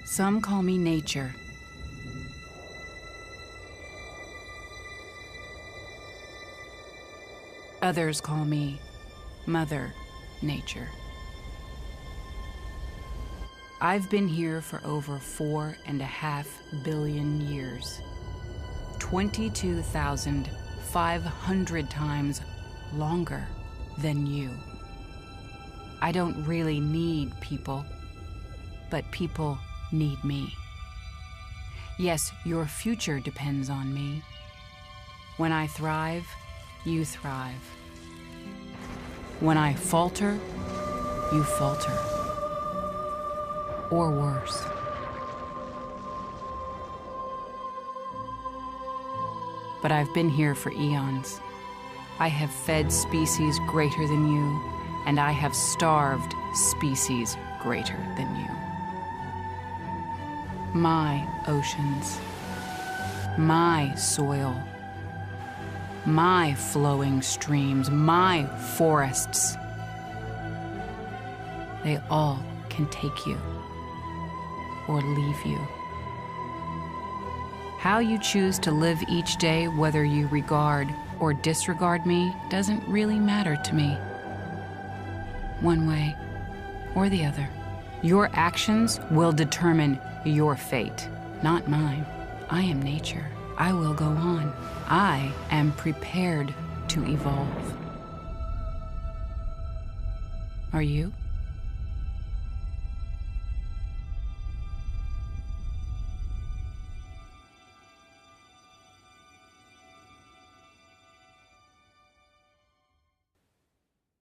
Some call me nature. Others call me Mother Nature. I've been here for over 4.5 billion years, 22,500 times longer than you. I don't really need people, but people need me. Yes, your future depends on me. When I thrive, you thrive. When I falter, you falter. Or worse. But I've been here for eons. I have fed species greater than you, and I have starved species greater than you. My oceans, my soil, my flowing streams, my forests, they all can take you or leave you. How you choose to live each day, whether you regard or disregard me, doesn't really matter to me. One way or the other. Your actions will determine your fate, not mine. I am nature. I will go on. I am prepared to evolve. Are you?